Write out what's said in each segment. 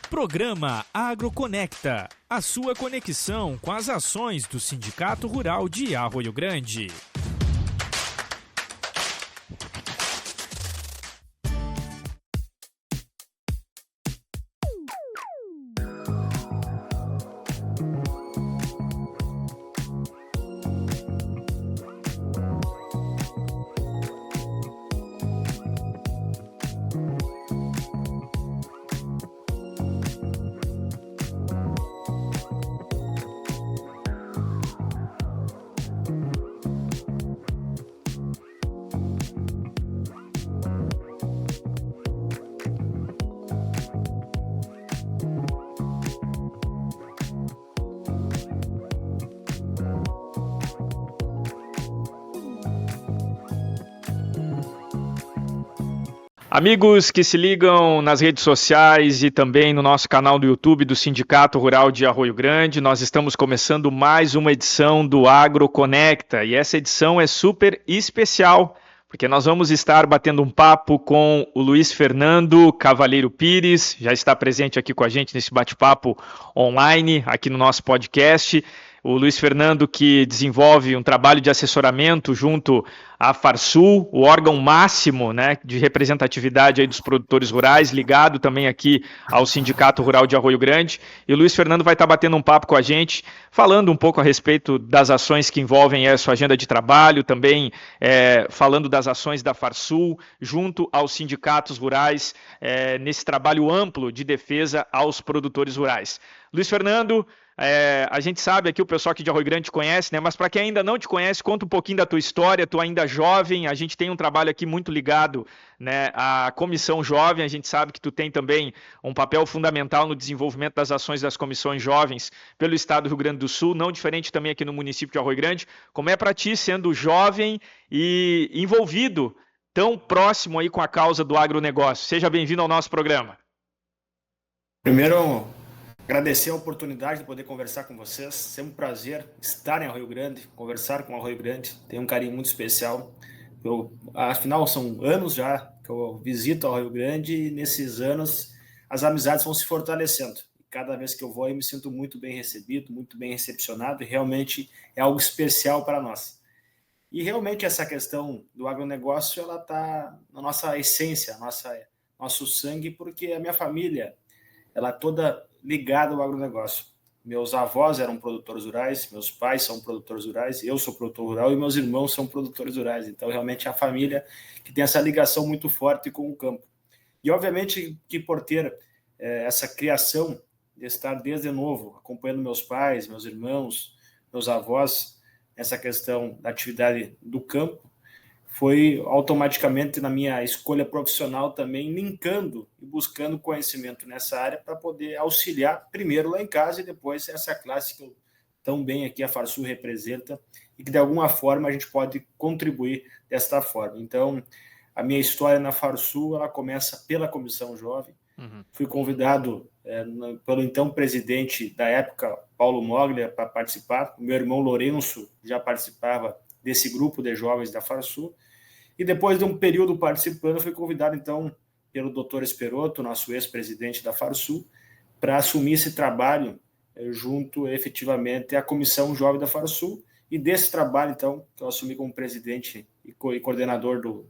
Programa AgroConecta, a sua conexão com as ações do Sindicato Rural de Arroio Grande. Amigos que se ligam nas redes sociais e também no nosso canal do YouTube do Sindicato Rural de Arroio Grande, nós estamos começando mais uma edição do AgroConecta e essa edição é super especial, porque nós vamos estar batendo um papo com o Luiz Fernando Cavalheiro Pires, já está presente aqui com a gente nesse bate-papo online, aqui no nosso podcast. O Luiz Fernando que desenvolve um trabalho de assessoramento junto à Farsul, o órgão máximo, né, de representatividade aí dos produtores rurais, ligado também aqui ao Sindicato Rural de Arroio Grande. E o Luiz Fernando vai estar batendo um papo com a gente, falando um pouco a respeito das ações que envolvem a sua agenda de trabalho, também falando das ações da Farsul junto aos sindicatos rurais, nesse trabalho amplo de defesa aos produtores rurais. Luiz Fernando, a gente sabe aqui, o pessoal aqui de Arroio Grande te conhece, né? Mas para quem ainda não te conhece, conta um pouquinho da tua história, tu ainda jovem, a gente tem um trabalho aqui muito ligado, né, à Comissão Jovem, a gente sabe que tu tem também um papel fundamental no desenvolvimento das ações das comissões jovens pelo estado do Rio Grande do Sul, não diferente também aqui no município de Arroio Grande. Como é para ti, sendo jovem e envolvido tão próximo aí com a causa do agronegócio? Seja bem-vindo ao nosso programa. Primeiro, agradecer a oportunidade de poder conversar com vocês. Sempre um prazer estar em Arroio Grande, conversar com Arroio Grande. Tenho um carinho muito especial. Afinal, são anos já que eu visito Arroio Grande e nesses anos as amizades vão se fortalecendo. Cada vez que eu vou, eu me sinto muito bem recebido, muito bem recepcionado e realmente é algo especial para nós. E realmente essa questão do agronegócio, ela está na nossa essência, nosso sangue, porque a minha família, ela é toda ligada ao agronegócio. Meus avós eram produtores rurais, meus pais são produtores rurais, eu sou produtor rural e meus irmãos são produtores rurais. Então, realmente, é a família que tem essa ligação muito forte com o campo. E, obviamente, que por ter essa criação de estar desde novo acompanhando meus pais, meus irmãos, meus avós, nessa questão da atividade do campo, foi automaticamente na minha escolha profissional também linkando e buscando conhecimento nessa área para poder auxiliar primeiro lá em casa e depois essa classe que eu tão bem aqui a Farsul representa e que de alguma forma a gente pode contribuir desta forma. Então, a minha história na Farsul, ela começa pela Comissão Jovem. Fui convidado pelo então presidente da época, Paulo Moglia, para participar. O meu irmão Lourenço já participava desse grupo de jovens da Farsul. E depois de um período participando, fui convidado, então, pelo Dr. Esperotto, nosso ex-presidente da Farsul, para assumir esse trabalho junto, efetivamente, à Comissão Jovem da Farsul. E desse trabalho, então, que eu assumi como presidente e coordenador do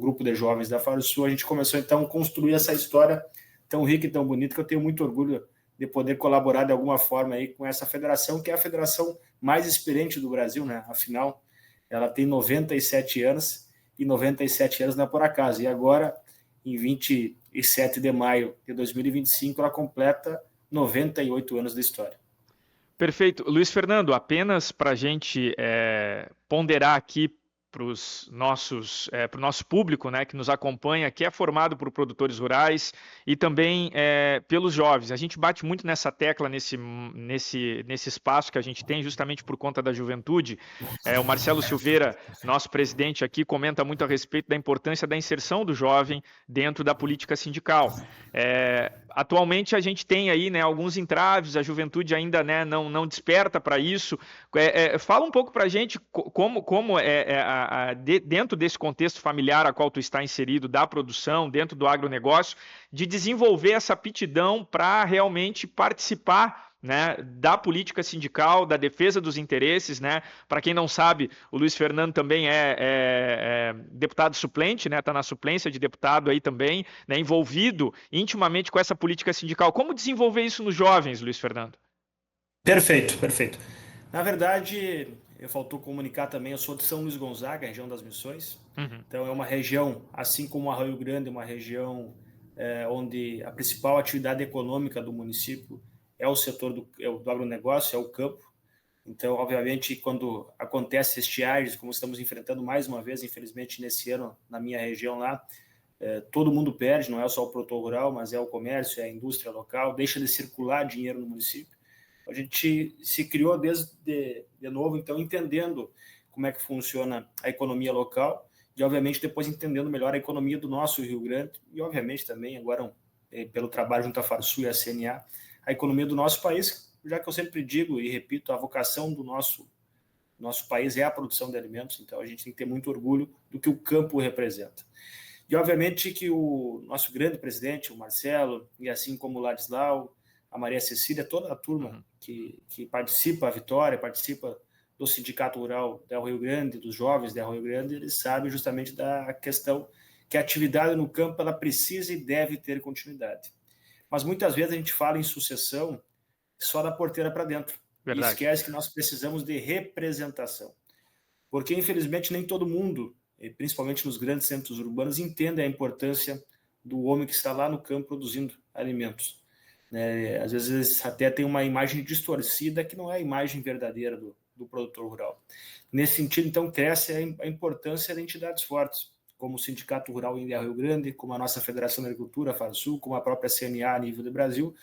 grupo de jovens da Farsul, a gente começou, então, a construir essa história tão rica e tão bonita, que eu tenho muito orgulho de poder colaborar de alguma forma aí com essa federação, que é a federação mais experiente do Brasil, né? Afinal, ela tem 97 anos, e 97 anos não é por acaso. E agora, em 27 de maio de 2025, ela completa 98 anos de história. Perfeito. Luiz Fernando, apenas para a gente ponderar aqui para o nosso público, né, que nos acompanha, que é formado por produtores rurais e também pelos jovens. A gente bate muito nessa tecla nesse espaço que a gente tem justamente por conta da juventude. O Marcelo Silveira, nosso presidente aqui, comenta muito a respeito da importância da inserção do jovem dentro da política sindical. atualmente a gente tem aí, né, alguns entraves, a juventude ainda, né, não desperta para isso. Fala um pouco para a gente como dentro desse contexto familiar a qual tu está inserido, da produção, dentro do agronegócio, de desenvolver essa aptidão para realmente participar, né, da política sindical, da defesa dos interesses, né? Para quem não sabe, o Luiz Fernando também é deputado suplente, né? Está na suplência de deputado aí também, né? Envolvido intimamente com essa política sindical. Como desenvolver isso nos jovens, Luiz Fernando? Perfeito, perfeito. Na verdade, eu faltou comunicar também, eu sou de São Luís Gonzaga, região das Missões. Uhum. Então é uma região, assim como Arroio Grande, uma região onde a principal atividade econômica do município é o setor do agronegócio, é o campo. Então, obviamente, quando acontece estiagens, como estamos enfrentando mais uma vez, infelizmente, nesse ano, na minha região lá, todo mundo perde, não é só o produtor rural, mas é o comércio, é a indústria local, deixa de circular dinheiro no município. A gente se criou de novo, então, entendendo como é que funciona a economia local e, obviamente, depois entendendo melhor a economia do nosso Rio Grande e, obviamente, também, agora, pelo trabalho junto à Farsul e à CNA, a economia do nosso país, já que eu sempre digo e repito, a vocação do nosso país é a produção de alimentos, então a gente tem que ter muito orgulho do que o campo representa. E, obviamente, que o nosso grande presidente, o Marcelo, e assim como o Ladislau, a Maria Cecília, toda a turma que participa, a Vitória, participa do Sindicato Rural de Arroio Grande, dos jovens de Arroio Grande, eles sabem justamente da questão que a atividade no campo ela precisa e deve ter continuidade. Mas muitas vezes a gente fala em sucessão só da porteira para dentro. Verdade. E esquece que nós precisamos de representação. Porque, infelizmente, nem todo mundo, principalmente nos grandes centros urbanos, entende a importância do homem que está lá no campo produzindo alimentos. Às vezes até tem uma imagem distorcida que não é a imagem verdadeira do produtor rural. Nesse sentido, então, cresce a importância de entidades fortes, como o Sindicato Rural em Rio Grande, como a nossa Federação de Agricultura, a Farsul, como a própria CNA a nível do Brasil,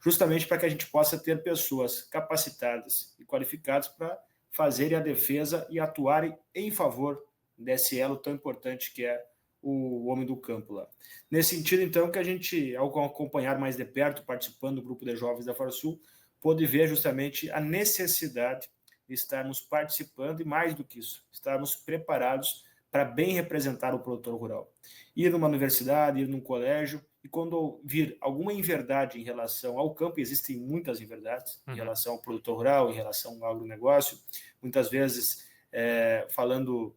justamente para que a gente possa ter pessoas capacitadas e qualificadas para fazerem a defesa e atuarem em favor desse elo tão importante que é o homem do campo lá. Nesse sentido, então, que a gente, ao acompanhar mais de perto, participando do grupo de jovens da Farsul, pôde ver justamente a necessidade de estarmos participando e, mais do que isso, estarmos preparados para bem representar o produtor rural. Ir numa universidade, ir num colégio, e quando vir alguma inverdade em relação ao campo, existem muitas inverdades em relação ao produtor rural, em relação ao agronegócio, muitas vezes falando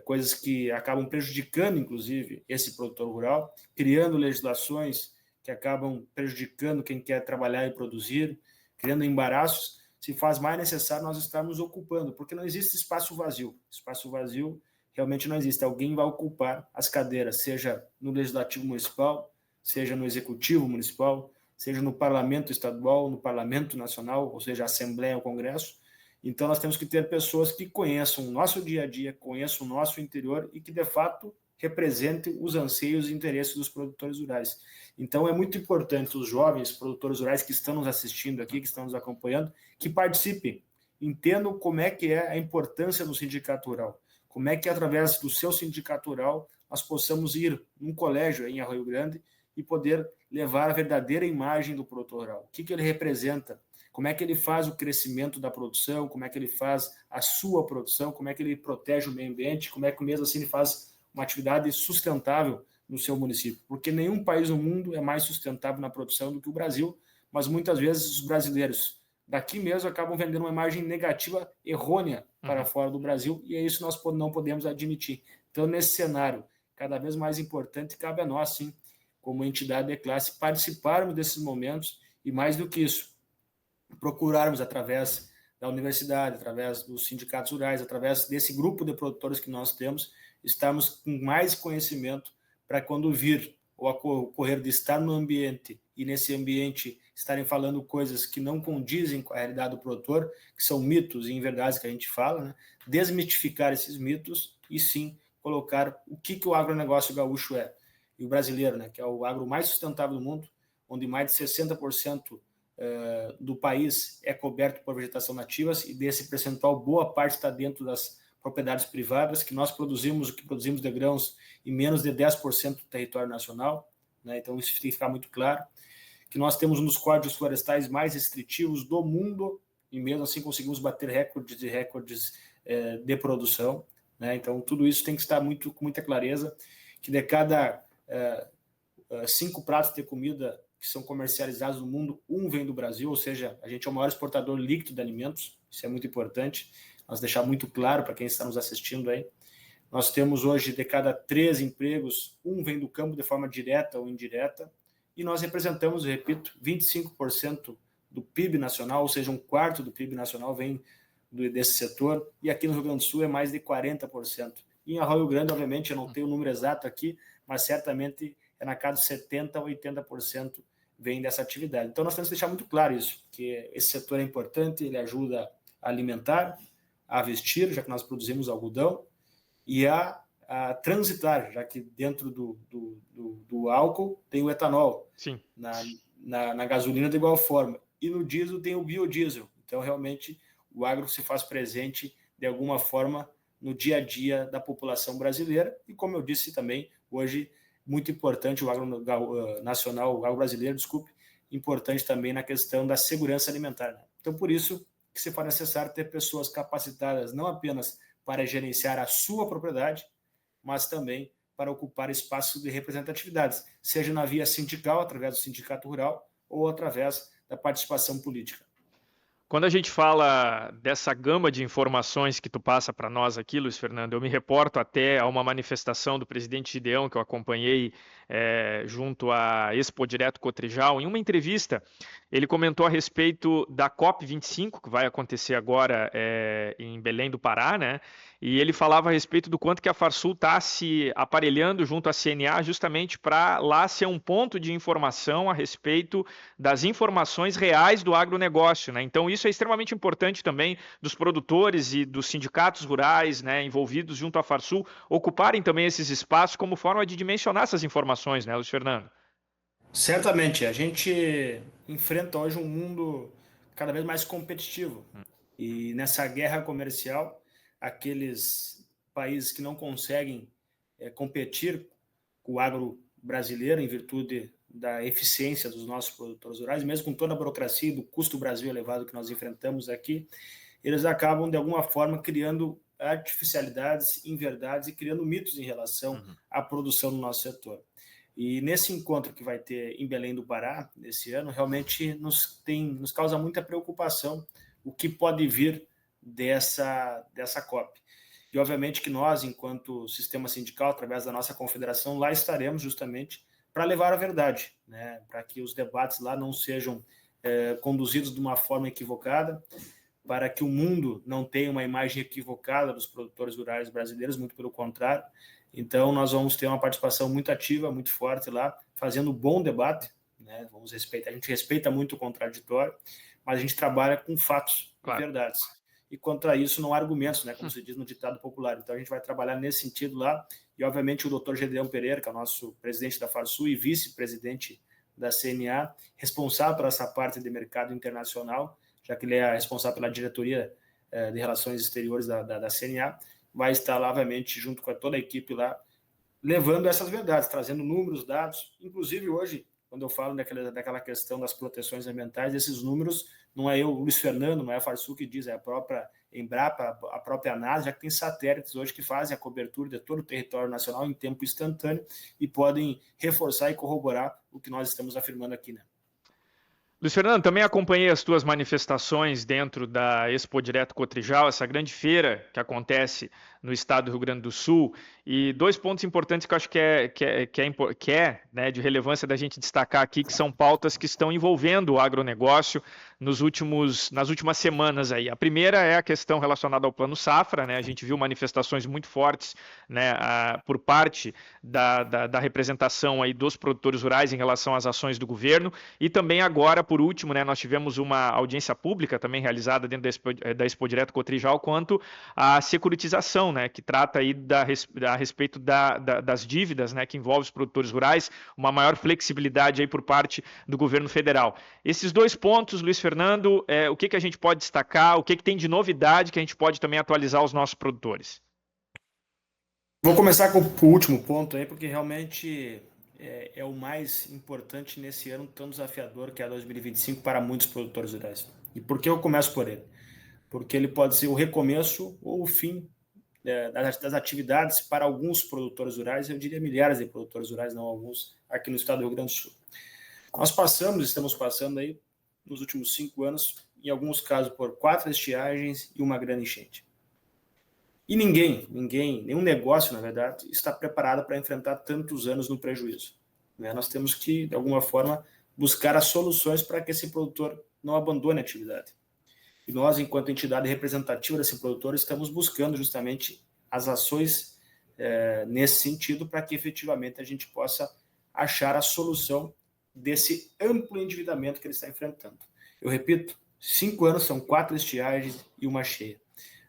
coisas que acabam prejudicando, inclusive, esse produtor rural, criando legislações que acabam prejudicando quem quer trabalhar e produzir, criando embaraços, se faz mais necessário nós estarmos ocupando, porque não existe espaço vazio. Espaço vazio realmente não existe. Alguém vai ocupar as cadeiras, seja no Legislativo Municipal, seja no Executivo Municipal, seja no Parlamento Estadual, no Parlamento Nacional, ou seja, a Assembleia, o Congresso. Então, nós temos que ter pessoas que conheçam o nosso dia a dia, conheçam o nosso interior e que, de fato, representem os anseios e interesses dos produtores rurais. Então, é muito importante os jovens produtores rurais que estão nos assistindo aqui, que estão nos acompanhando, que participem, entendam como é que é a importância do sindicato rural, como é que, através do seu sindicato rural, nós possamos ir num colégio em Arroio Grande e poder levar a verdadeira imagem do produtor rural. O que ele representa, como é que ele faz o crescimento da produção, como é que ele faz a sua produção, como é que ele protege o meio ambiente, como é que mesmo assim ele faz uma atividade sustentável no seu município. Porque nenhum país no mundo é mais sustentável na produção do que o Brasil, mas muitas vezes os brasileiros daqui mesmo acabam vendendo uma imagem negativa, errônea para fora do Brasil, e é isso que nós não podemos admitir. Então, nesse cenário cada vez mais importante, cabe a nós, sim, como entidade de classe, participarmos desses momentos e, mais do que isso, procurarmos através da universidade, através dos sindicatos rurais, através desse grupo de produtores que nós temos, estarmos com mais conhecimento para quando vir o ocorrer de estar no ambiente e nesse ambiente estarem falando coisas que não condizem com a realidade do produtor, que são mitos e inverdades que a gente fala, né? Desmitificar esses mitos e sim colocar o que o agronegócio gaúcho é. E o brasileiro, né, que é o agro mais sustentável do mundo, onde mais de 60% do país é coberto por vegetação nativas e desse percentual boa parte está dentro das propriedades privadas, que nós produzimos o que produzimos de grãos em menos de 10% do território nacional, né? Então isso tem que ficar muito claro, que nós temos um dos códigos florestais mais restritivos do mundo, e mesmo assim conseguimos bater recordes de produção, né? Então, tudo isso tem que estar com muita clareza, que de cada 5 pratos de comida que são comercializados no mundo, 1 vem do Brasil, ou seja, a gente é o maior exportador líquido de alimentos, isso é muito importante, nós deixar muito claro para quem está nos assistindo aí. Nós temos hoje, de cada 3 empregos, 1 vem do campo de forma direta ou indireta, e nós representamos, repito, 25% do PIB nacional, ou seja, 1/4 do PIB nacional vem desse setor, e aqui no Rio Grande do Sul é mais de 40%. E em Arroio Grande, obviamente, eu não tenho o número exato aqui, mas certamente é na casa de 70% a 80% vem dessa atividade. Então, nós temos que deixar muito claro isso, que esse setor é importante, ele ajuda a alimentar, a vestir, já que nós produzimos algodão, e a transitar, já que dentro do álcool tem o etanol. Sim. Na gasolina de igual forma. E no diesel tem o biodiesel. Então, realmente, o agro se faz presente de alguma forma no dia a dia da população brasileira. E, como eu disse também, hoje, muito importante o agro nacional, o agro brasileiro, importante também na questão da segurança alimentar, né? Então, por isso que se faz necessário ter pessoas capacitadas não apenas para gerenciar a sua propriedade, mas também para ocupar espaços de representatividades, seja na via sindical, através do sindicato rural, ou através da participação política. Quando a gente fala dessa gama de informações que tu passa para nós aqui, Luiz Fernando, eu me reporto até a uma manifestação do presidente Gideão, que eu acompanhei junto à Expo Direto Cotrijal. Em uma entrevista, ele comentou a respeito da COP25, que vai acontecer agora em Belém do Pará, né? E ele falava a respeito do quanto que a Farsul está se aparelhando junto à CNA justamente para lá ser um ponto de informação a respeito das informações reais do agronegócio, né? Então isso é extremamente importante também dos produtores e dos sindicatos rurais, né, envolvidos junto à Farsul, ocuparem também esses espaços como forma de dimensionar essas informações, né, Luiz Fernando? Certamente, a gente enfrenta hoje um mundo cada vez mais competitivo. E nessa guerra comercial, aqueles países que não conseguem competir com o agro brasileiro em virtude da eficiência dos nossos produtores rurais, mesmo com toda a burocracia e do custo Brasil elevado que nós enfrentamos aqui, eles acabam, de alguma forma, criando artificialidades, inverdades e criando mitos em relação à produção do nosso setor. E nesse encontro que vai ter em Belém do Pará, nesse ano, realmente nos causa muita preocupação o que pode vir dessa COP. E, obviamente, que nós, enquanto sistema sindical, através da nossa confederação, lá estaremos justamente para levar a verdade, né? Para que os debates lá não sejam conduzidos de uma forma equivocada, para que o mundo não tenha uma imagem equivocada dos produtores rurais brasileiros, muito pelo contrário. Então, nós vamos ter uma participação muito ativa, muito forte lá, fazendo um bom debate, né? Vamos respeitar, a gente respeita muito o contraditório, mas a gente trabalha com fatos, claro, e verdades. E contra isso não há argumentos, né, como se diz no ditado popular. Então a gente vai trabalhar nesse sentido lá, e obviamente o doutor Gedeão Pereira, que é o nosso presidente da Farsul e vice-presidente da CNA, responsável por essa parte de mercado internacional, já que ele é responsável pela diretoria de relações exteriores da CNA, vai estar lá, obviamente, junto com toda a equipe lá, levando essas verdades, trazendo números, dados, inclusive hoje, quando eu falo daquela questão das proteções ambientais, esses números, não é eu, Luiz Fernando, não é a Farsul que diz, é a própria Embrapa, a própria ANAS, já que tem satélites hoje que fazem a cobertura de todo o território nacional em tempo instantâneo e podem reforçar e corroborar o que nós estamos afirmando aqui, né? Luiz Fernando, também acompanhei as tuas manifestações dentro da Expo Direto Cotrijal, essa grande feira que acontece no estado do Rio Grande do Sul, e 2 pontos importantes que eu acho que é né, de relevância da gente destacar aqui, que são pautas que estão envolvendo o agronegócio nas últimas semanas aí. A primeira é a questão relacionada ao Plano Safra, né? A gente viu manifestações muito fortes, né, por parte da representação aí dos produtores rurais em relação às ações do governo, e também agora, por último, né, nós tivemos uma audiência pública também realizada dentro da Expo Direto Cotrijal quanto à securitização, né, que trata aí a respeito das dívidas, né, que envolve os produtores rurais, uma maior flexibilidade aí por parte do governo federal. Esses 2 pontos, Luiz Fernando, o que a gente pode destacar, o que tem de novidade que a gente pode também atualizar os nossos produtores? Vou começar com o último ponto aí, porque realmente é o mais importante nesse ano tão desafiador que é 2025 para muitos produtores rurais. E por que eu começo por ele? Porque ele pode ser o recomeço ou o fim das atividades para alguns produtores rurais, eu diria milhares de produtores rurais, não alguns, aqui no estado do Rio Grande do Sul. Nós estamos passando aí, nos últimos 5 anos, em alguns casos, por 4 estiagens e uma grande enchente. E nenhum negócio, na verdade, está preparado para enfrentar tantos anos no prejuízo. Nós temos que, de alguma forma, buscar as soluções para que esse produtor não abandone a atividade. E nós, enquanto entidade representativa desse produtor, estamos buscando justamente as ações nesse sentido para que efetivamente a gente possa achar a solução desse amplo endividamento que ele está enfrentando. Eu repito, 5 anos são 4 estiagens e uma cheia.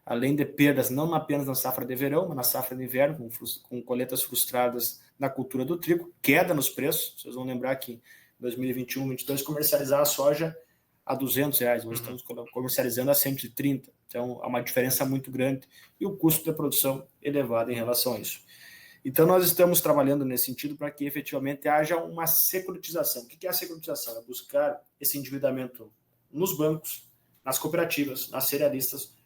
Além de perdas não apenas na safra de verão, mas na safra de inverno, com colheitas frustradas na cultura do trigo, queda nos preços. Vocês vão lembrar que em 2021, 2022, comercializar a soja a R$200, hoje estamos comercializando a 130, então há uma diferença muito grande e o custo de produção elevado em relação a isso. Então nós estamos trabalhando nesse sentido para que efetivamente haja uma securitização. O que é a securitização? É buscar esse endividamento nos bancos, nas cooperativas, nas cerealistas,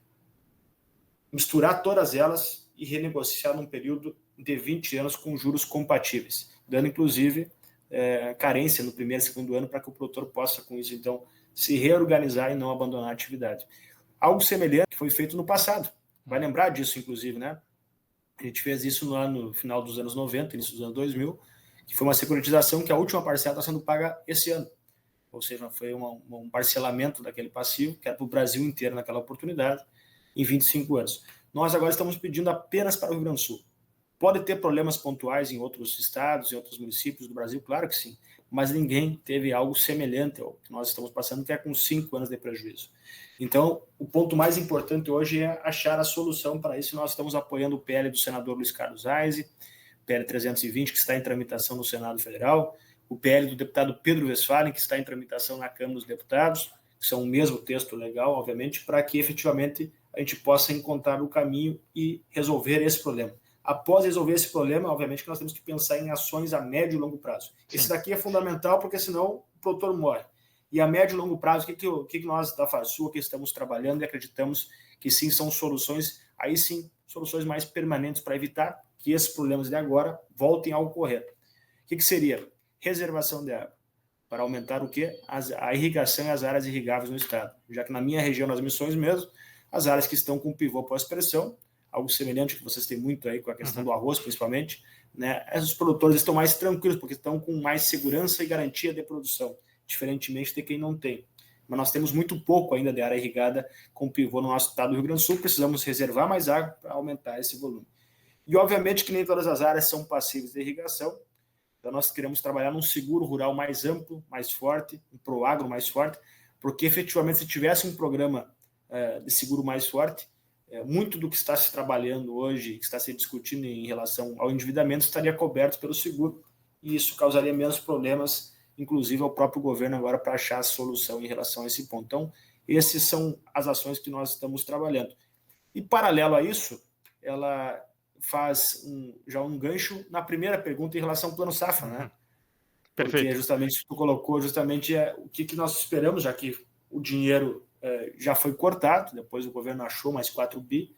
misturar todas elas e renegociar num período de 20 anos com juros compatíveis, dando inclusive carência no primeiro e segundo ano para que o produtor possa com isso então se reorganizar e não abandonar a atividade. Algo semelhante que foi feito no passado. Vai lembrar disso, inclusive, né? A gente fez isso no final dos anos 90, início dos anos 2000, que foi uma securitização que a última parcela está sendo paga esse ano. Ou seja, foi um parcelamento daquele passivo, que era para o Brasil inteiro naquela oportunidade, em 25 anos. Nós agora estamos pedindo apenas para o Rio Grande do Sul. Pode ter problemas pontuais em outros estados, em outros municípios do Brasil, claro que sim, mas ninguém teve algo semelhante ao que nós estamos passando, que é com 5 anos de prejuízo. Então, o ponto mais importante hoje é achar a solução para isso. Nós estamos apoiando o PL do senador Luiz Carlos Aise, PL 320, que está em tramitação no Senado Federal, o PL do deputado Pedro Westphalen, que está em tramitação na Câmara dos Deputados, que são o mesmo texto legal, obviamente, para que efetivamente a gente possa encontrar o caminho e resolver esse problema. Após resolver esse problema, obviamente que nós temos que pensar em ações a médio e longo prazo. Sim. Esse daqui é fundamental porque senão o produtor morre. E a médio e longo prazo, o que nós da Farsul que estamos trabalhando e acreditamos que sim são soluções, aí sim, soluções mais permanentes para evitar que esses problemas de agora voltem a ocorrer. O que seria? Reservação de água. Para aumentar o quê? A irrigação e as áreas irrigáveis no estado. Já que na minha região, nas Missões mesmo, as áreas que estão com pivô pós-pressão, algo semelhante que vocês têm muito aí com a questão do arroz, principalmente, né? Os produtores estão mais tranquilos, porque estão com mais segurança e garantia de produção, diferentemente de quem não tem. Mas nós temos muito pouco ainda de área irrigada com pivô no nosso estado do Rio Grande do Sul, precisamos reservar mais água para aumentar esse volume. E, obviamente, que nem todas as áreas são passíveis de irrigação, então nós queremos trabalhar num seguro rural mais amplo, mais forte, um proagro mais forte, porque, efetivamente, se tivesse um programa de seguro mais forte, muito do que está se trabalhando hoje, que está se discutindo em relação ao endividamento, estaria coberto pelo seguro, e isso causaria menos problemas, inclusive ao próprio governo agora, para achar a solução em relação a esse ponto. Então, essas são as ações que nós estamos trabalhando. E, paralelo a isso, ela faz já um gancho na primeira pergunta em relação ao Plano Safra, né? Perfeito. Porque justamente tu colocou o que nós esperamos, já que o dinheiro já foi cortado, depois o governo achou mais 4 bi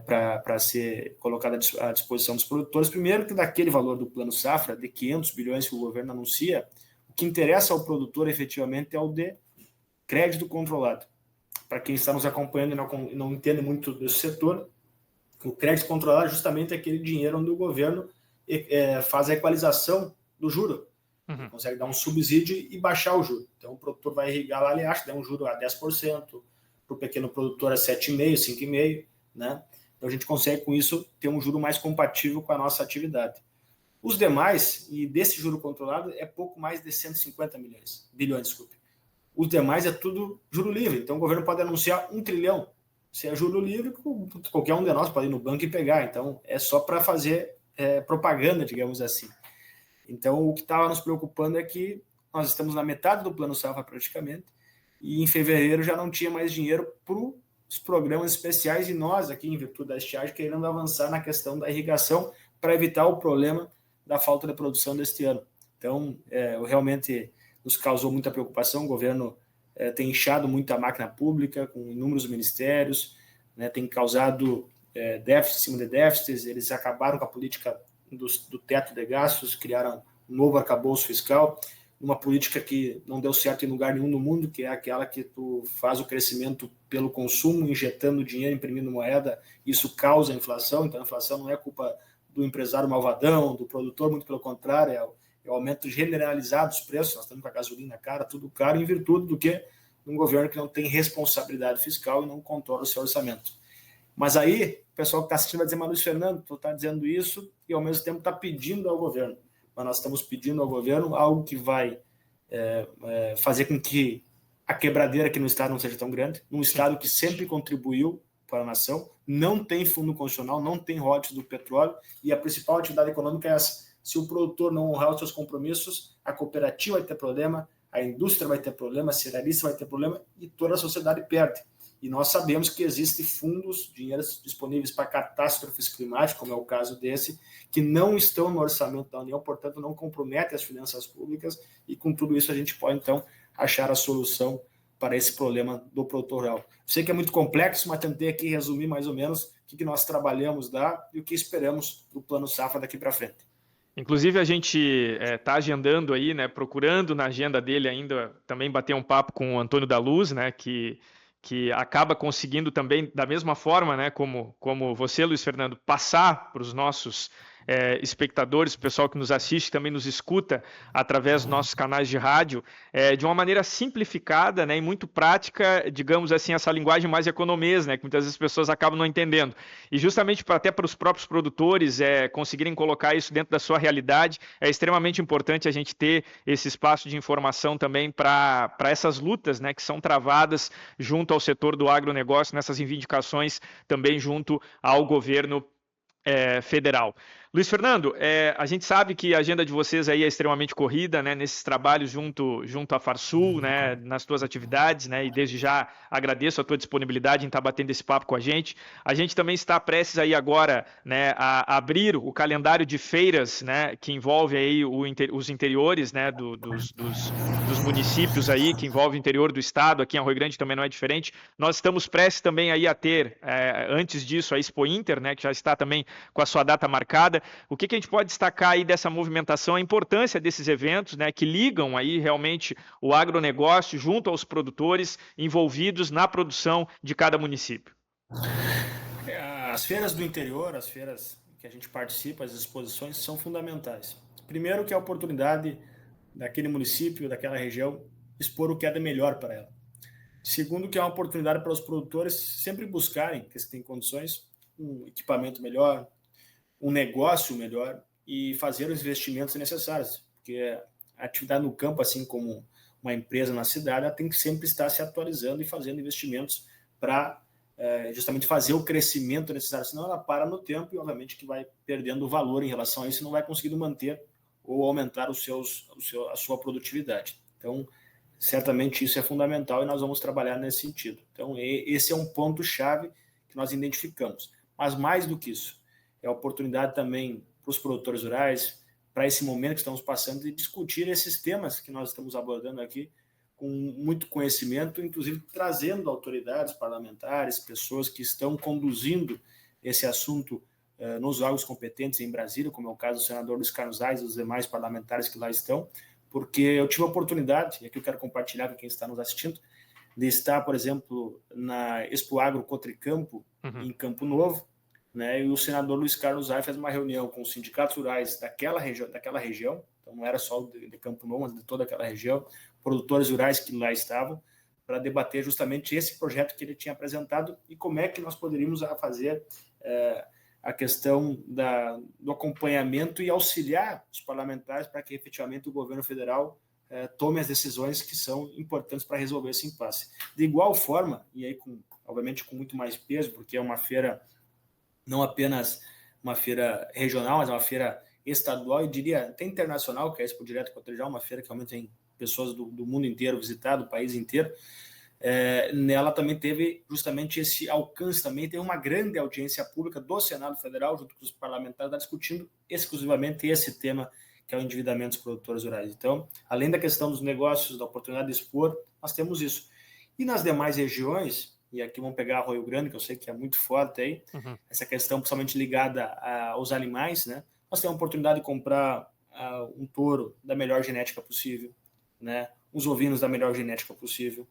para ser colocado à disposição dos produtores. Primeiro que daquele valor do Plano Safra, de 500 bilhões que o governo anuncia, o que interessa ao produtor efetivamente é o de crédito controlado. Para quem está nos acompanhando e não entende muito desse setor, o crédito controlado é justamente aquele dinheiro onde o governo faz a equalização do juro. Consegue dar um subsídio e baixar o juro. Então o produtor vai irrigar lá, ele acha, dá um juro a 10%, para o pequeno produtor é 7,5%, 5,5%, né? Então a gente consegue com isso ter um juro mais compatível com a nossa atividade. Os demais, e desse juro controlado, é pouco mais de 150 bilhões. Os demais é tudo juro livre. Então o governo pode anunciar 1 trilhão. Se é juro livre, qualquer um de nós pode ir no banco e pegar. Então é só para fazer propaganda, digamos assim. Então, o que estava nos preocupando é que nós estamos na metade do Plano Safra praticamente, e em fevereiro já não tinha mais dinheiro para os programas especiais, e nós aqui, em virtude da estiagem, querendo avançar na questão da irrigação para evitar o problema da falta de produção deste ano. Então, realmente nos causou muita preocupação. O governo tem inchado muito a máquina pública, com inúmeros ministérios, né, tem causado déficit em cima de déficits. Eles acabaram com a política do teto de gastos, criaram um novo arcabouço fiscal, uma política que não deu certo em lugar nenhum no mundo, que é aquela que tu faz o crescimento pelo consumo, injetando dinheiro, imprimindo moeda, isso causa inflação. Então a inflação não é culpa do empresário malvadão, do produtor, muito pelo contrário, é o aumento generalizado dos preços. Nós estamos com a gasolina cara, tudo caro, em virtude do que um governo que não tem responsabilidade fiscal e não controla o seu orçamento. Mas aí o pessoal que está assistindo vai dizer: mas Luiz Fernando, tu está dizendo isso e ao mesmo tempo está pedindo ao governo. Mas nós estamos pedindo ao governo algo que vai fazer com que a quebradeira aqui no Estado não seja tão grande, num Estado que sempre contribuiu para a nação, não tem fundo constitucional, não tem royalties do petróleo, e a principal atividade econômica é essa. Se o produtor não honrar os seus compromissos, a cooperativa vai ter problema, a indústria vai ter problema, a cerealista vai ter problema e toda a sociedade perde. E nós sabemos que existem fundos, dinheiros disponíveis para catástrofes climáticas, como é o caso desse, que não estão no orçamento da União, portanto não comprometem as finanças públicas, e com tudo isso a gente pode então achar a solução para esse problema do produtor rural. Sei que é muito complexo, mas tentei aqui resumir mais ou menos o que nós trabalhamos lá e o que esperamos do Plano Safra daqui para frente. Inclusive, a gente está agendando aí, né, procurando na agenda dele ainda também bater um papo com o Antônio da Luz, né, que acaba conseguindo também, da mesma forma, né, como você, Luiz Fernando, passar para os nossos espectadores, o pessoal que nos assiste, também nos escuta através dos nossos canais de rádio, de uma maneira simplificada, né, e muito prática, digamos assim, essa linguagem mais economês, né, que muitas vezes as pessoas acabam não entendendo. E justamente até para os próprios produtores conseguirem colocar isso dentro da sua realidade, é extremamente importante a gente ter esse espaço de informação também para essas lutas, né, que são travadas junto ao setor do agronegócio, nessas reivindicações também junto ao governo federal. Luiz Fernando, a gente sabe que a agenda de vocês aí é extremamente corrida, né, nesses trabalhos junto à Farsul, né, nas tuas atividades, né, e desde já agradeço a tua disponibilidade em estar batendo esse papo com a gente. A gente também está prestes aí agora, né, a abrir o calendário de feiras, né, que envolve aí os interiores, né, dos municípios aí, que envolve o interior do estado. Aqui em Arroio Grande também não é diferente. Nós estamos prestes também aí a ter, antes disso, a Expo Inter, né, que já está também com a sua data marcada. O que a gente pode destacar aí dessa movimentação, a importância desses eventos, né, que ligam aí realmente o agronegócio junto aos produtores envolvidos na produção de cada município? As feiras do interior, as feiras que a gente participa, as exposições, são fundamentais. Primeiro, que é a oportunidade daquele município, daquela região, expor o que é de melhor para ela. Segundo, que é uma oportunidade para os produtores sempre buscarem, que se tem condições, um equipamento melhor, um negócio melhor e fazer os investimentos necessários, porque a atividade no campo, assim como uma empresa na cidade, ela tem que sempre estar se atualizando e fazendo investimentos para justamente fazer o crescimento necessário, senão ela para no tempo e obviamente que vai perdendo valor em relação a isso e não vai conseguindo manter ou aumentar a sua produtividade. Então, certamente isso é fundamental e nós vamos trabalhar nesse sentido. Então, esse é um ponto-chave que nós identificamos. Mas mais do que isso, é a oportunidade também para os produtores rurais, para esse momento que estamos passando, de discutir esses temas que nós estamos abordando aqui com muito conhecimento, inclusive trazendo autoridades parlamentares, pessoas que estão conduzindo esse assunto nos órgãos competentes em Brasília, como é o caso do senador Luiz Carlos Reis e dos demais parlamentares que lá estão, porque eu tive a oportunidade, e aqui eu quero compartilhar com quem está nos assistindo, de estar, por exemplo, na Expo Agro Cotricampo, em Campo Novo, né, e o senador Luiz Carlos Reis fez uma reunião com os sindicatos rurais daquela região, então não era só de Campo Novo, mas de toda aquela região, produtores rurais que lá estavam, para debater justamente esse projeto que ele tinha apresentado e como é que nós poderíamos fazer a questão do acompanhamento e auxiliar os parlamentares para que efetivamente o governo federal tome as decisões que são importantes para resolver esse impasse. De igual forma, e aí obviamente com muito mais peso, porque é uma feira não apenas uma feira regional, mas uma feira estadual e diria até internacional, que é a Expo Direto Cotrijal, uma feira que realmente tem pessoas do mundo inteiro visitado, do país inteiro. nela também teve justamente esse alcance, também tem uma grande audiência pública do Senado Federal, junto com os parlamentares, discutindo exclusivamente esse tema, que é o endividamento dos produtores rurais. Então, além da questão dos negócios, da oportunidade de expor, nós temos isso. E nas demais regiões, e aqui vamos pegar Arroio Grande, que eu sei que é muito forte aí, essa questão principalmente ligada aos animais, né? Nós temos a oportunidade de comprar um touro da melhor genética possível, né? Os ovinos da melhor genética possível.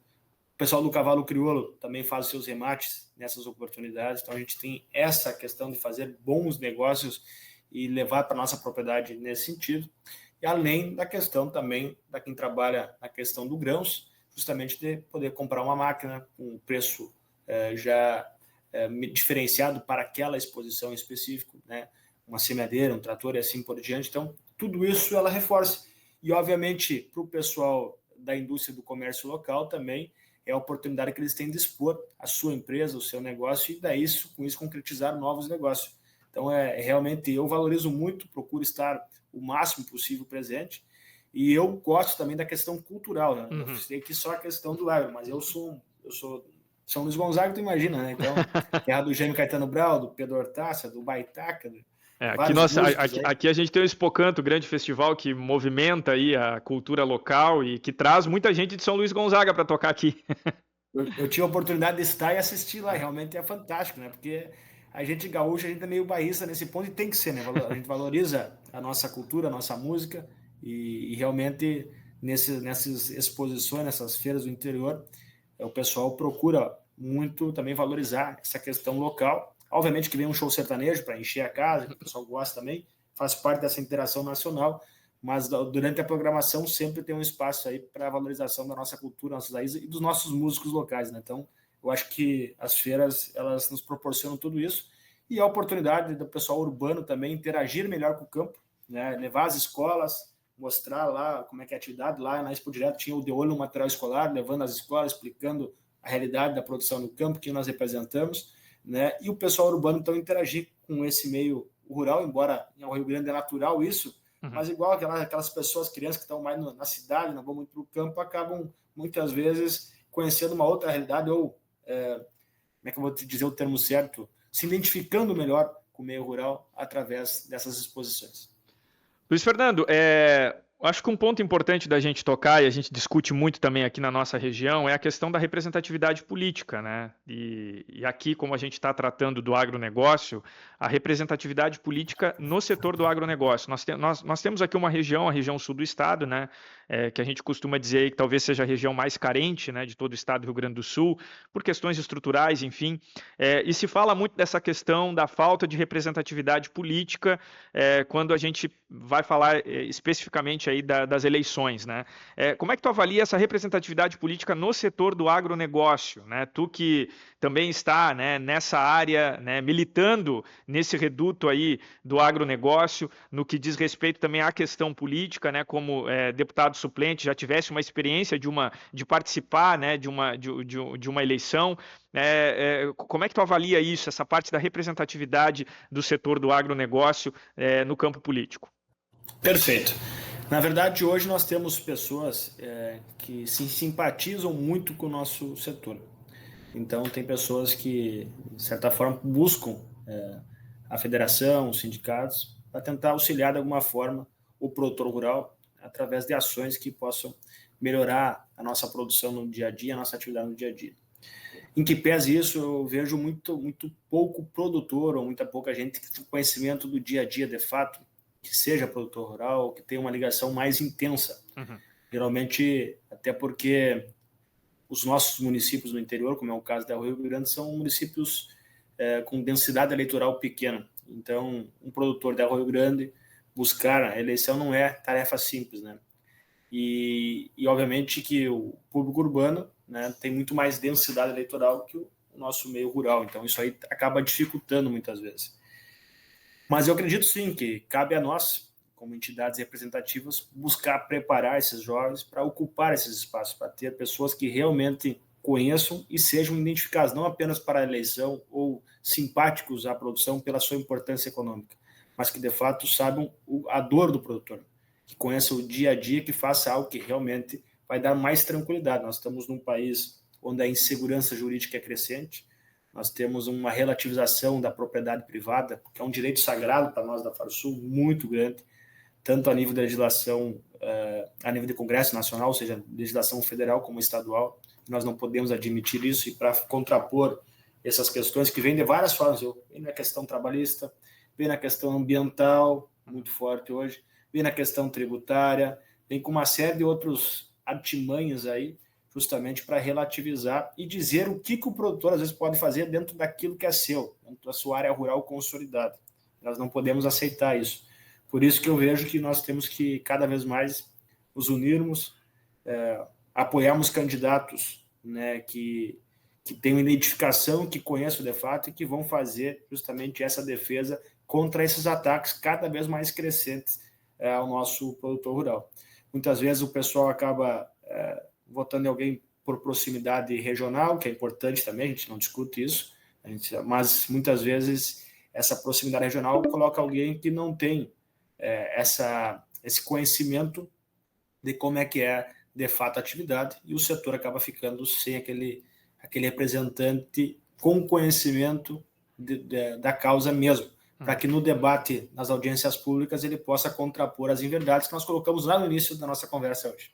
O pessoal do cavalo crioulo também faz seus remates nessas oportunidades. Então, a gente tem essa questão de fazer bons negócios e levar para a nossa propriedade nesse sentido. E além da questão também da quem trabalha na questão do grãos, justamente de poder comprar uma máquina com um preço diferenciado para aquela exposição em específico, né? Uma semeadeira, um trator e assim por diante. Então, tudo isso ela reforça. E, obviamente, para o pessoal da indústria do comércio local também é a oportunidade que eles têm de expor a sua empresa, o seu negócio, e daí com isso concretizar novos negócios. Então, realmente, eu valorizo muito, procuro estar o máximo possível presente, e eu gosto também da questão cultural, né? Eu sei que só a questão do agro, mas eu sou São Luís Gonzaga, tu imagina, né? Então, terra do Gêmeo Caetano Brau, do Pedro Hortaça, do Baitaca, aqui a gente tem o Expocanto, o grande festival que movimenta aí a cultura local e que traz muita gente de São Luís Gonzaga para tocar aqui. Eu tive a oportunidade de estar e assistir lá, realmente é fantástico, né? Porque a gente gaúcha, a gente é meio bairrista nesse ponto e tem que ser, né? A gente valoriza a nossa cultura, a nossa música e realmente nessas exposições, nessas feiras do interior, o pessoal procura muito também valorizar essa questão local. Obviamente que vem um show sertanejo para encher a casa, que o pessoal gosta também, faz parte dessa interação nacional, mas durante a programação sempre tem um espaço aí para a valorização da nossa cultura, nossas raízes e dos nossos músicos locais, né? Então, eu acho que as feiras, elas nos proporcionam tudo isso e a oportunidade do pessoal urbano também interagir melhor com o campo, né? Levar as escolas, mostrar lá como é que é a atividade. Lá na Expo Direto tinha o De Olho no Material Escolar, levando as escolas, explicando a realidade da produção no campo que nós representamos, né? E o pessoal urbano então interagir com esse meio rural, embora em Rio Grande é natural isso, mas igual aquelas pessoas, crianças que estão mais na cidade, não vão muito para o campo, acabam muitas vezes conhecendo uma outra realidade ou, como é que eu vou te dizer o termo certo, se identificando melhor com o meio rural através dessas exposições. Luiz Fernando, acho que um ponto importante da gente tocar, e a gente discute muito também aqui na nossa região, é a questão da representatividade política, né? E aqui, como a gente está tratando do agronegócio, a representatividade política no setor do agronegócio. Nós temos aqui uma região, a região sul do estado, né? Que a gente costuma dizer que talvez seja a região mais carente, né, de todo o estado do Rio Grande do Sul, por questões estruturais, enfim. E se fala muito dessa questão da falta de representatividade política quando a gente vai falar especificamente aí das eleições, né? Como é que tu avalia essa representatividade política no setor do agronegócio, né? Tu que também está, né, nessa área, né, militando nesse reduto aí do agronegócio, no que diz respeito também à questão política, né, como deputado suplente, já tivesse uma experiência de participar, né, de uma eleição. Como é que tu avalia isso, essa parte da representatividade do setor do agronegócio no campo político? Perfeito. Na verdade, hoje nós temos pessoas que se simpatizam muito com o nosso setor. Então, tem pessoas que, de certa forma, buscam a federação, os sindicatos, para tentar auxiliar de alguma forma o produtor rural através de ações que possam melhorar a nossa produção no dia a dia, a nossa atividade no dia a dia. Em que pese isso, eu vejo muito pouco produtor ou muita pouca gente que tem conhecimento do dia a dia, de fato, que seja produtor rural, que tenha uma ligação mais intensa. Geralmente, até porque os nossos municípios no interior, como é o caso da Rio Grande, são municípios com densidade eleitoral pequena. Então, um produtor da Rio Grande buscar a eleição não é tarefa simples, né? E obviamente que o público urbano, né, tem muito mais densidade eleitoral que o nosso meio rural. Então, isso aí acaba dificultando muitas vezes. Mas eu acredito sim que cabe a nós, como entidades representativas, buscar preparar esses jovens para ocupar esses espaços, para ter pessoas que realmente conheçam e sejam identificadas, não apenas para a eleição ou simpáticos à produção pela sua importância econômica, mas que de fato saibam a dor do produtor, que conheça o dia a dia, que faça algo que realmente vai dar mais tranquilidade. Nós estamos num país quando a insegurança jurídica é crescente. Nós temos uma relativização da propriedade privada, que é um direito sagrado para nós da Farsul, muito grande, tanto a nível da legislação, a nível do Congresso Nacional, ou seja, legislação federal como estadual. Nós não podemos admitir isso, e para contrapor essas questões que vêm de várias formas, vem na questão trabalhista, vem na questão ambiental, muito forte hoje, vem na questão tributária, vem com uma série de outros artimanhas aí, justamente para relativizar e dizer o que o produtor às vezes pode fazer dentro daquilo que é seu, dentro da sua área rural consolidada. Nós não podemos aceitar isso. Por isso que eu vejo que nós temos que cada vez mais nos unirmos, apoiarmos candidatos, né, que tenham identificação, que conheçam de fato e que vão fazer justamente essa defesa contra esses ataques cada vez mais crescentes ao nosso produtor rural. Muitas vezes o pessoal acaba votando em alguém por proximidade regional, que é importante também, a gente não discute isso, mas muitas vezes essa proximidade regional coloca alguém que não tem esse conhecimento de como é que é de fato a atividade, e o setor acaba ficando sem aquele representante com conhecimento da causa mesmo, para que no debate, nas audiências públicas, ele possa contrapor as inverdades que nós colocamos lá no início da nossa conversa hoje.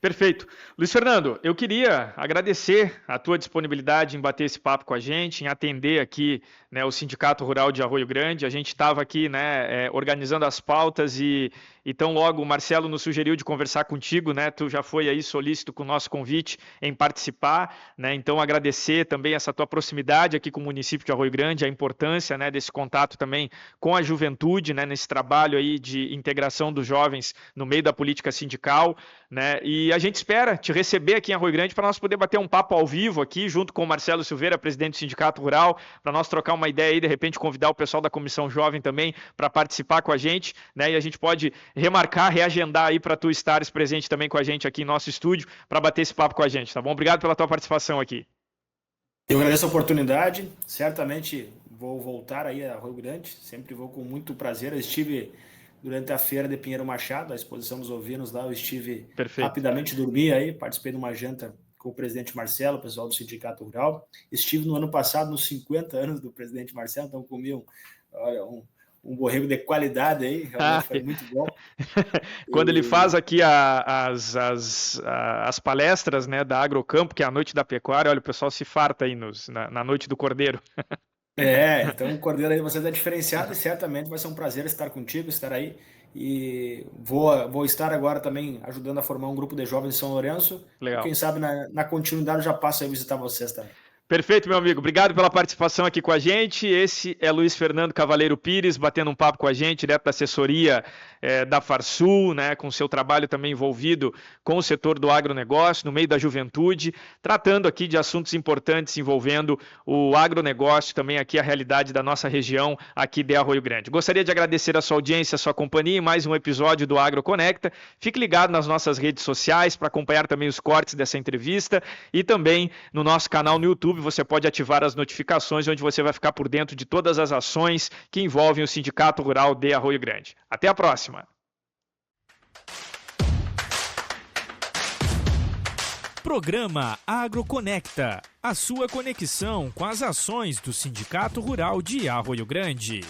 Perfeito. Luiz Fernando, eu queria agradecer a tua disponibilidade em bater esse papo com a gente, em atender aqui, né, o Sindicato Rural de Arroio Grande. A gente estava aqui, né, organizando as pautas e tão logo o Marcelo nos sugeriu de conversar contigo, né? Tu já foi aí solícito com o nosso convite em participar, né? Então agradecer também essa tua proximidade aqui com o município de Arroio Grande, a importância, né, desse contato também com a juventude, né, nesse trabalho aí de integração dos jovens no meio da política sindical, né? E a gente espera te receber aqui em Arroio Grande para nós poder bater um papo ao vivo aqui, junto com o Marcelo Silveira, presidente do Sindicato Rural, para nós trocar uma ideia aí, de repente convidar o pessoal da Comissão Jovem também para participar com a gente, né? E a gente pode remarcar, reagendar aí para tu estares presente também com a gente aqui em nosso estúdio para bater esse papo com a gente, tá bom? Obrigado pela tua participação aqui. Eu agradeço a oportunidade, certamente vou voltar aí a Arroio Grande, sempre vou com muito prazer. Eu estive durante a feira de Pinheiro Machado, a exposição dos ovinos lá, eu estive rapidamente, dormi aí, participei de uma janta com o presidente Marcelo, o pessoal do Sindicato Rural. Estive no ano passado nos 50 anos do presidente Marcelo, então comi um borrego de qualidade aí, realmente foi muito bom. Quando ele faz aqui as palestras, né, da Agrocampo, que é a noite da pecuária, olha, o pessoal se farta aí na noite do Cordeiro. Então o Cordeiro aí vocês é diferenciado e certamente vai ser um prazer estar contigo, estar aí. E vou estar agora também ajudando a formar um grupo de jovens em São Lourenço. Legal. Quem sabe na continuidade eu já passo a visitar vocês também. Perfeito, meu amigo. Obrigado pela participação aqui com a gente. Esse é Luiz Fernando Cavaleiro Pires, batendo um papo com a gente, direto da assessoria da Farsul, né, com seu trabalho também envolvido com o setor do agronegócio, no meio da juventude, tratando aqui de assuntos importantes envolvendo o agronegócio, também aqui a realidade da nossa região, aqui de Arroio Grande. Gostaria de agradecer a sua audiência, a sua companhia em mais um episódio do AgroConecta. Fique ligado nas nossas redes sociais para acompanhar também os cortes dessa entrevista e também no nosso canal no YouTube. Você pode ativar as notificações, onde você vai ficar por dentro de todas as ações que envolvem o Sindicato Rural de Arroio Grande. Até a próxima! Programa AgroConecta, a sua conexão com as ações do Sindicato Rural de Arroio Grande.